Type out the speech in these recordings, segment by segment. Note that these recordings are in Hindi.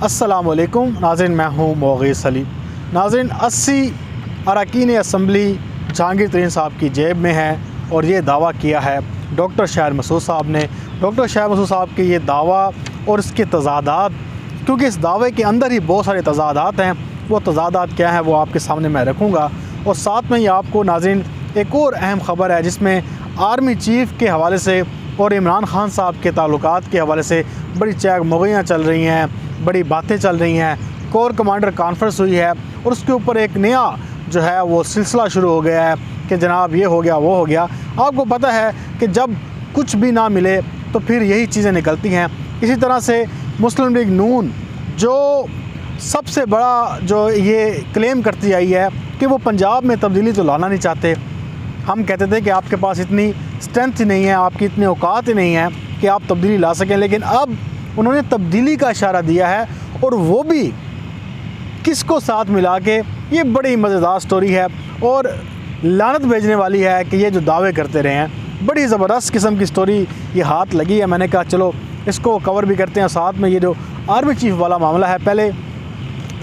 अस्सलामुअलैकुम नाज़रीन, मैं हूँ मोगीस अली। नाज़रीन, 80 अरकान असम्बली जहांगीर तरीन साहब की जेब में है और ये दावा किया है डॉक्टर शाहिर मसूद साहब ने। डॉक्टर शाहिर मसूद साहब के ये दावा और इसके तज़ादात, क्योंकि इस दावे के अंदर ही बहुत सारे तज़ादात हैं, वो तज़ादात क्या हैं वो आपके सामने मैं रखूँगा। और साथ में ही आपको नाज़रीन एक और अहम ख़बर है जिसमें आर्मी चीफ़ के हवाले से और इमरान खान साहब के ताल्लुकात के हवाले से बड़ी चैक मुगैयाँ चल रही हैं, बड़ी बातें चल रही हैं। कोर कमांडर कॉन्फ्रेंस हुई है और उसके ऊपर एक नया जो है वो सिलसिला शुरू हो गया है कि जनाब ये हो गया वो हो गया। आपको पता है कि जब कुछ भी ना मिले तो फिर यही चीज़ें निकलती हैं। इसी तरह से मुस्लिम लीग नून जो सबसे बड़ा जो ये क्लेम करती आई है कि वो पंजाब में तब्दीली तो लाना नहीं चाहते। हम कहते थे कि आपके पास इतनी स्ट्रेंथ ही नहीं है, आपकी इतनी औकात ही नहीं है कि आप तब्दीली ला सकें, लेकिन अब उन्होंने तब्दीली का इशारा दिया है और वो भी किसको साथ मिला के। ये बड़ी मज़ेदार स्टोरी है और लानत भेजने वाली है कि ये जो दावे करते रहे हैं, बड़ी ज़बरदस्त किस्म की स्टोरी ये हाथ लगी है। मैंने कहा चलो इसको कवर भी करते हैं, साथ में ये जो आर्मी चीफ़ वाला मामला है पहले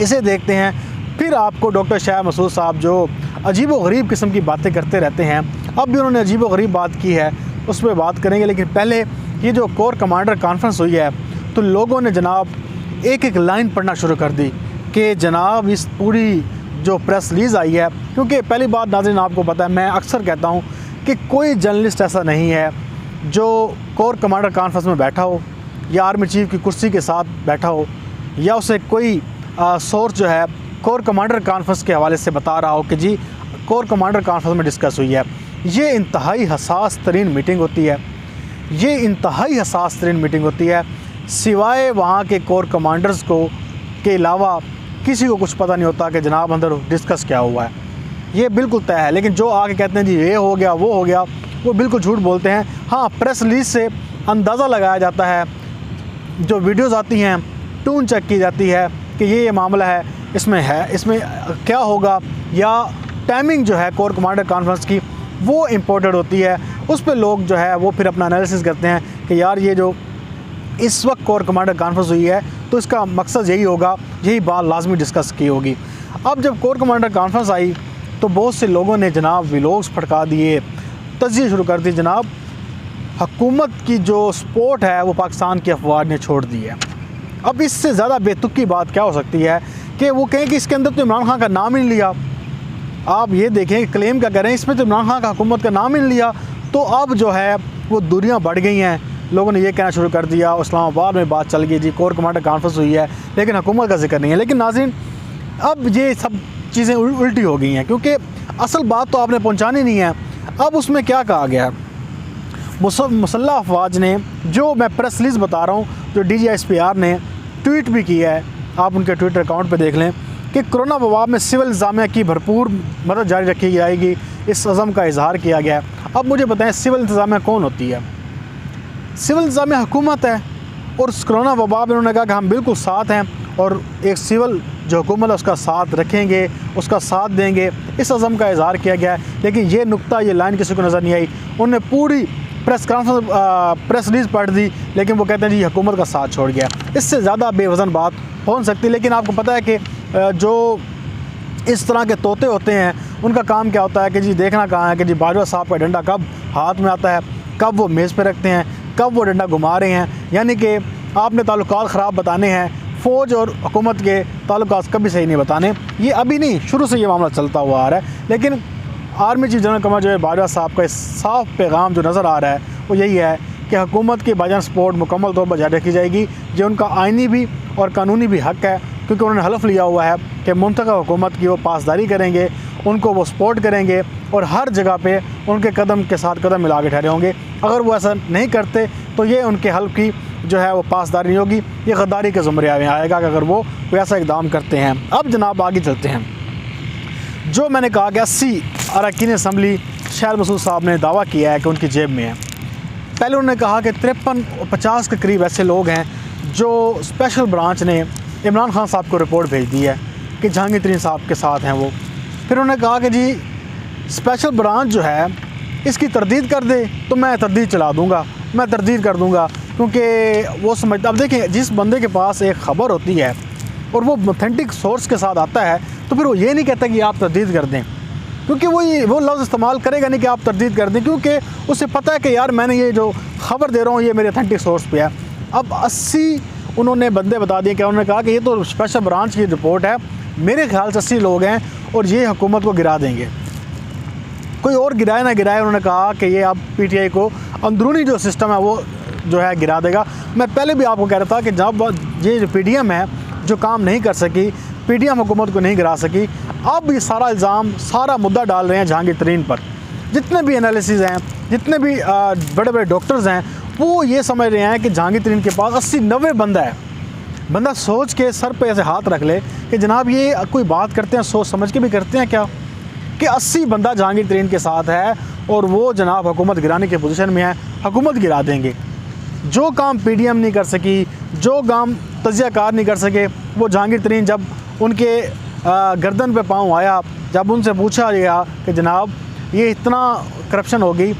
इसे देखते हैं, फिर आपको डॉक्टर शाहिर मसूद साहब जो अजीब व गरीब किस्म की बातें करते रहते हैं, अब भी उन्होंने अजीब व गरीब बात की है, उस पर बात करेंगे। लेकिन पहले ये जो कोर कमांडर कॉन्फ्रेंस हुई है तो लोगों ने जनाब एक एक लाइन पढ़ना शुरू कर दी कि जनाब इस पूरी जो प्रेस रिलीज़ आई है, क्योंकि पहली बात नाज़रीन आपको पता है, मैं अक्सर कहता हूँ कि कोई जर्नलिस्ट ऐसा नहीं है जो कोर कमांडर कॉन्फ्रेंस में बैठा हो या आर्मी चीफ़ की कुर्सी के साथ बैठा हो या उसे कोई सोर्स जो है कोर कमांडर कॉन्फ्रेंस के हवाले से बता रहा हो कि जी कोर कमांडर कॉन्फ्रेंस में डिस्कस हुई है। ये इंतहाई हसास तरीन मीटिंग होती है, ये इंतहाई हसास तरीन मीटिंग होती है। सिवाय वहाँ के कोर कमांडर्स को के अलावा किसी को कुछ पता नहीं होता कि जनाब अंदर डिस्कस क्या हुआ है। ये बिल्कुल तय है। लेकिन जो आके कहते हैं जी ये हो गया वो हो गया, वो बिल्कुल झूठ बोलते हैं। हाँ, प्रेस रिलीज़ से अंदाज़ा लगाया जाता है, जो वीडियोज़ आती हैं टून चेक की जाती है कि ये मामला है, इसमें क्या होगा, या टाइमिंग जो है कोर कमांडर कॉन्फ्रेंस की वो इम्पोर्टेड होती है। उस पर लोग जो है वो फिर अपना एनालिसिस करते हैं कि यार ये जो इस वक्त कोर कमांडर कॉन्फ्रेंस हुई है तो इसका मकसद यही होगा, यही बात लाजमी डिस्कस की होगी। अब जब कोर कमांडर कॉन्फ्रेंस आई तो बहुत से लोगों ने जनाब व्लॉग्स फटका दिए, तज्ज़िया शुरू कर दी, जनाब हुकूमत की जो सपोर्ट है वो पाकिस्तान की अफवाज ने छोड़ दी है। अब इससे ज़्यादा बेतुकी बात क्या हो सकती है कि वो कहें कि इसके अंदर तो इमरान खान का नाम ही नहीं लिया। आप ये देखें, क्लेम क्या करें, इसमें तो इमरान खान का हुकूमत का नाम ही नहीं लिया। तो अब जो है वो दूरियां बढ़ गई हैं, लोगों ने ये कहना शुरू कर दिया, इस्लामाबाद में बात चल गई जी कोर कमांडर कॉन्फ्रेंस हुई है लेकिन हुकूमत का जिक्र नहीं है। लेकिन नाज़रीन अब ये सब चीज़ें उल्टी हो गई हैं, क्योंकि असल बात तो आपने पहुँचानी नहीं है। अब उसमें क्या कहा गया है, मुसल्लह अफवाज ने, जो मैं प्रेस रिलीज़ बता रहा हूँ, जो DGSPR ने ट्वीट भी किया है, आप उनके ट्विटर अकाउंट पे देख लें, कि कोरोना वबा में सिविल इंतज़ामिया की भरपूर मदद जारी रखी जाएगी, इस अज़म का इजहार किया गया है। अब मुझे बताएं सिविल इंतज़ामिया कौन होती है? सिविल इंतज़ामिया हुकूमत है और कोरोना वबा में उन्होंने कहा कि हम बिल्कुल साथ हैं और एक सिविल जो हुकूमत है उसका साथ रखेंगे, उसका साथ देंगे, इस अज़म का इजहार किया गया है। लेकिन ये नुक्ता, ये लाइन किसी को नज़र नहीं आई। उन्होंने पूरी प्रेस रिलीज़ पढ़ दी लेकिन वो कहते हैं जी हुकूमत का साथ छोड़ गया। इससे ज़्यादा बेवज़न बात हो नहीं सकती। लेकिन आपको पता है कि जो इस तरह के तोते होते हैं उनका काम क्या होता है कि जी देखना कहाँ है कि जी बाजवा साहब का डंडा कब हाथ में आता है, कब वो मेज़ पे रखते हैं, कब वो डंडा घुमा रहे हैं। यानी कि आपने ताल्लुकात ख़राब बताने हैं, फ़ौज और हुकूमत के ताल्लुकात कभी सही नहीं बताने। ये अभी नहीं, शुरू से ये मामला चलता हुआ आ रहा है। लेकिन आर्मी चीफ जनरल कमांडर जो है बाजवा साहब का इस साफ पैगाम जो नज़र आ रहा है वो यही है कि हुकूमत की बाजान सपोर्ट मुकम्मल तौर पर जारी रखी जाएगी। ये उनका आइनी भी और कानूनी भी हक़ है, क्योंकि उन्होंने हलफ लिया हुआ है कि मुंतखब हुकूमत की वो पासदारी करेंगे, उनको वो सपोर्ट करेंगे और हर जगह पे उनके कदम के साथ कदम मिला के ठहरे होंगे। अगर वो ऐसा नहीं करते तो ये उनके हल्फ की जो है वो पासदारी नहीं होगी, ये गद्दारी के ज़ुमरे में आएगा अगर वो कोई ऐसा इक़दाम करते हैं। अब जनाब आगे चलते हैं। जो मैंने कहा कि 80 अरकान असम्बली शाहिर मसूद साहब ने दावा किया है कि उनकी जेब में है। पहले उन्होंने कहा कि 53-50 के करीब ऐसे लोग हैं जो स्पेशल ब्रांच ने इमरान खान साहब को रिपोर्ट भेज दी है कि जहांगीर तरीन साहब के साथ हैं वो। फिर उन्होंने कहा कि जी स्पेशल ब्रांच जो है इसकी तरदीद कर दे तो मैं तरदीद चला दूँगा, मैं तरदीद कर दूँगा, क्योंकि वो समझता। अब देखें, जिस बंदे के पास एक ख़बर होती है और वो ऑथेंटिक सोर्स के साथ आता है, तो फिर वो ये नहीं कहता कि आप तरदीद कर दें, क्योंकि वो लफ्ज़ इस्तेमाल करेगा नहीं कि आप तरदीद कर दें, क्योंकि उसे पता है कि यार मैंने ये जो ख़बर दे रहा हूँ ये मेरे ऑथेंटिक सोर्स पे है। अब 80 उन्होंने बंदे बता दिए कि उन्होंने कहा कि ये तो स्पेशल ब्रांच की रिपोर्ट है, मेरे ख्याल से 80 लोग हैं और ये हुकूमत को गिरा देंगे, कोई और गिराए ना गिराए। उन्होंने कहा कि ये अब PTI को अंदरूनी जो सिस्टम है वो जो है गिरा देगा। मैं पहले भी आपको कह रहा था कि जब ये जो PDM है जो काम नहीं कर सकी, PDM हुकूमत को नहीं गिरा सकी, अब ये सारा इल्ज़ाम, सारा मुद्दा डाल रहे हैं जहांगीर तरीन पर। जितने भी एनालिसिस हैं, जितने भी बड़े बड़े डॉक्टर्स हैं, वो ये समझ रहे हैं कि जहांगीर तरीन के पास 80-90 बंदा है। बंदा सोच के सर पे ऐसे हाथ रख ले कि जनाब ये कोई बात करते हैं सोच समझ के भी करते हैं क्या, कि 80 बंदा जहांगीर तरीन के साथ है और वो जनाब हुकूमत गिराने की पोजीशन में है, हुकूमत गिरा देंगे। जो काम PDM नहीं कर सकी, जो काम तजियाकार नहीं कर सके, वो जहांगीर तरीन जब उनके गर्दन पे पाँव आया, जब उनसे पूछा गया कि जनाब ये इतना करप्शन हो गई,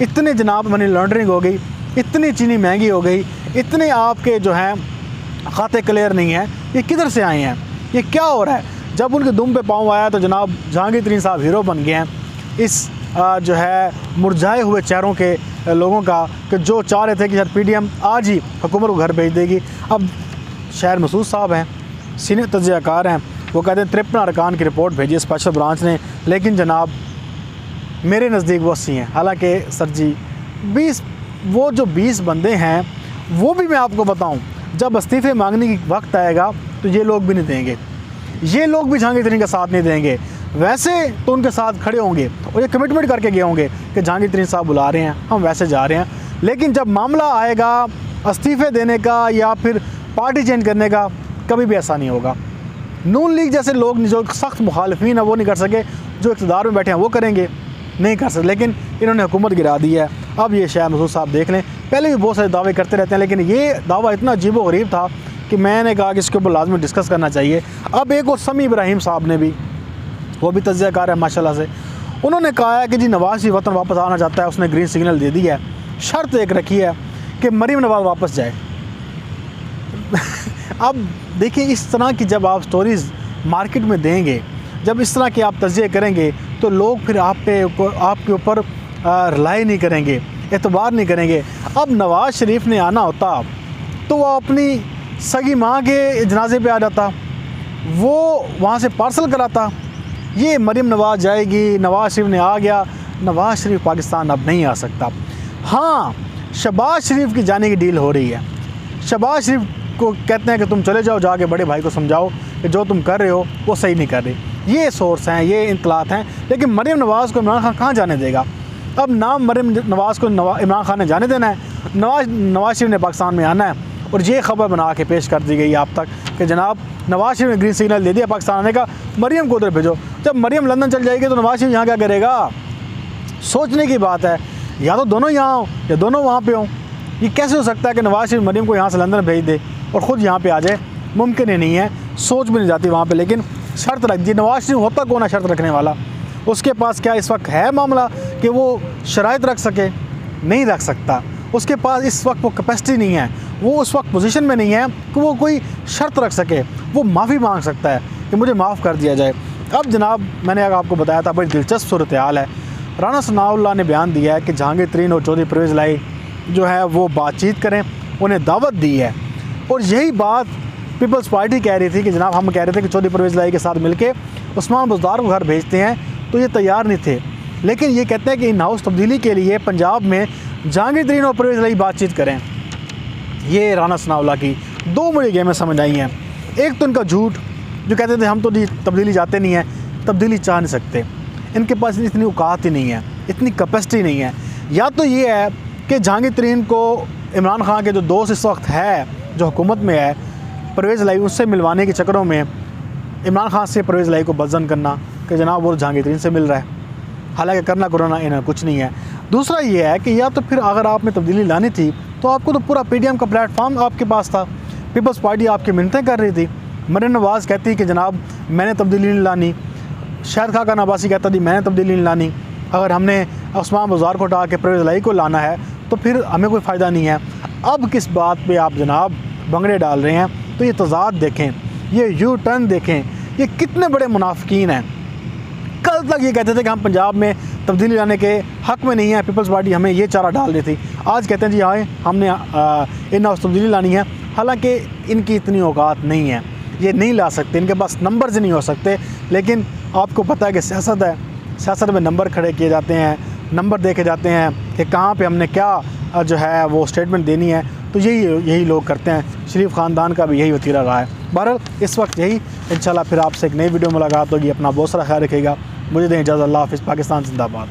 इतने जनाब मनी लॉन्ड्रिंग हो गई, इतनी चीनी महंगी हो गई, इतने आपके जो हैं खाते क्लियर नहीं हैं, ये किधर से आए हैं, ये क्या हो रहा है। जब उनके दुम पे पाँव आया तो जनाब जहांगीर तरीन साहब हीरो बन गए हैं इस जो है मुरझाए हुए चेहरों के लोगों का, कि जो चाह रहे थे कि शायद PDM आज ही हुकूमत को घर भेज देगी। अब शायर मसूद साहब हैं, सीनियर तजियाकार हैं, वो कहते हैं 53 अरकान की रिपोर्ट भेजी स्पेशल ब्रांच ने, लेकिन जनाब मेरे नज़दीक वो 80 हैं। हालांकि सर जी 20 बंदे हैं, वो भी मैं आपको बताऊं, जब इस्तीफ़े मांगने की वक्त आएगा तो ये लोग भी नहीं देंगे, ये लोग भी जहांगीर तरीन का साथ नहीं देंगे। वैसे तो उनके साथ खड़े होंगे और ये कमिटमेंट करके गए होंगे कि जहांगीर तरीन साहब बुला रहे हैं, हम वैसे जा रहे हैं, लेकिन जब मामला आएगा इस्तीफ़े देने का या फिर पार्टी चेंज करने का, कभी भी ऐसा नहीं होगा। नून लीग जैसे लोग जो सख्त मुखालिफिन है वो नहीं कर सके, जो इक़्तिदार में बैठे हैं वो करेंगे, नहीं कर सकते, लेकिन इन्होंने हुकूमत गिरा दी है। अब ये शायर मसूद साहब देख लें, पहले भी बहुत सारे दावे करते रहते हैं, लेकिन ये दावा इतना अजीब व गरीब था कि मैंने कहा कि इसके ऊपर लाजमी डिस्कस करना चाहिए। अब एक और समी इब्राहिम साहब ने भी, वो भी तजियाकार है माशाल्लाह से, उन्होंने कहा है कि जी नवाज़ शरीफ वतन वापस आना चाहता है, उसने ग्रीन सिग्नल दे दी है, शर्त एक रखी है कि मरीम नवाज़ वापस जाए। अब देखिए इस तरह की जब आप स्टोरीज़ मार्केट में देंगे, जब इस तरह के आप तजिए करेंगे, तो लोग फिर आपके ऊपर रिलाई नहीं करेंगे, एतबार नहीं करेंगे। अब नवाज़ शरीफ ने आना होता तो वो अपनी सगी माँ के जनाजे पे आ जाता, वो वहाँ से पार्सल कराता। ये मरीम नवाज़ जाएगी, नवाज़ शरीफ ने आ गया, नवाज़ शरीफ पाकिस्तान अब नहीं आ सकता। हाँ, शहबाज शरीफ की जाने की डील हो रही है, शहबाज शरीफ को कहते हैं कि तुम चले जाओ, जाके बड़े भाई को समझाओ कि जो तुम कर रहे हो वो सही नहीं कर रहे। ये सोर्स हैं, ये इंतलात हैं, लेकिन मरीम नवाज़ को इमरान खान कहाँ जाने देगा। अब नाम मरीम नवाज़ को इमरान खान ने जाने देना है, नवाज़ शरीफ ने पाकिस्तान में आना है, और ये खबर बना के पेश कर दी गई आप तक कि जनाब नवाज़ शरीफ ने ग्रीन सिग्नल दे दिया पाकिस्तान आने का, मरीम को उधर भेजो। जब मरीम लंदन चल जाएगी तो नवाज़ शरीफ यहाँ क्या करेगा। सोचने की बात है, या तो दोनों यहाँ हों या दोनों वहाँ पे हों। ये कैसे हो सकता है कि नवाज़ शरीफ मरीम को यहाँ से लंदन भेज दे और ख़ुद यहाँ पे आ जाए, मुमकिन ही नहीं है, सोच भी नहीं जाती वहाँ पे। लेकिन शर्त रख दी, नवाज़ शरीफ होता कौन है शर्त रखने वाला, उसके पास क्या इस वक्त है मामला कि वो शराइत रख सके, नहीं रख सकता। उसके पास इस वक्त वो कैपेसिटी नहीं है, वो उस वक्त पोजीशन में नहीं है कि वो कोई शर्त रख सके। वो माफ़ी मांग सकता है कि मुझे माफ़ कर दिया जाए। अब जनाब मैंने आपको बताया था, बड़ी दिलचस्प सूरत हाल है। राना सनाउल्लाह ने बयान दिया है कि जहांगीर तरीन और चौधरी परवेज़ लाई जो है वो बातचीत करें, उन्हें दावत दी है। और यही बात पीपल्स पार्टी कह रही थी कि जनाब हम कह रहे थे कि चौधरी परवेज़ लाई के साथ मिलके उस्मान बुज़दार को घर भेजते हैं, तो ये तैयार नहीं थे। लेकिन ये कहते हैं कि इन हाउस तब्दीली के लिए पंजाब में जहांगीर तरीन और परवेज़ लाई बातचीत करें। ये राना सनाउल्लाह की दो मुझे गेमें समझ आई हैं। एक तो इनका झूठ, जो कहते थे हम तो तब्दीली चाहते नहीं हैं, तब्दीली चाह नहीं सकते, इनके पास इतनी औकात ही नहीं है, इतनी कैपेसिटी नहीं है। या तो ये है कि जहांगीर तरीन को इमरान खान के जो दोस्त इस वक्त है, जो हुकूमत में है, परवेज़ लाई, उससे मिलवाने के चक्करों में इमरान खान से परवेज़ लाई को बदजन करना कि जनाब वो जहांगीर तरीन से मिल रहा है, हालांकि करना कुराना इन्हें कुछ नहीं है। दूसरा ये है कि या तो फिर अगर आपने तब्दीली लानी थी तो आपको तो पूरा PDM का प्लेटफॉर्म आपके पास था, पीपल्स पार्टी आपकी मिन्नतें कर रही थी। मरीम नवाज़ कहती कि जनाब मैंने तब्दीली नहीं लानी, शाहिद खान अब्बासी कहता थी मैंने तब्दीली नहीं लानी, अगर हमने उस्मान बुज़दार को हटा के परवेज़ लाई को लाना है तो फिर हमें कोई फ़ायदा नहीं है। अब किस बात पे आप जनाब भंगड़े डाल रहे हैं, तो ये तज़ाद देखें। ये यू टर्न देखें, ये कितने बड़े मुनाफिकीन हैं। कल तक ये कहते थे कि हम पंजाब में तब्दीली लाने के हक़ में नहीं है, पीपल्स पार्टी हमें ये चारा डाल रही थी। आज कहते हैं जी आए हमने इन हाउस तब्दीली लानी है, हालांकि इनकी इतनी औकात नहीं है, ये नहीं ला सकते, इनके पास नंबर से नहीं हो सकते। लेकिन आपको पता है कि सियासत है, सियासत में नंबर खड़े किए जाते हैं, नंबर देखे जाते हैं कि कहाँ पे हमने क्या जो है वो स्टेटमेंट देनी है। तो यही लोग करते हैं। शरीफ ख़ानदान का भी यही वतीरा रहा है। बहरहाल इस वक्त यही, इंशाल्लाह फिर आपसे एक नई वीडियो मुलाकात होगी। अपना बहुत सारा ख्याल रखिएगा। मुझे दें इजाज़त। अल्लाह हाफ़िज़। पाकिस्तान जिंदाबाद।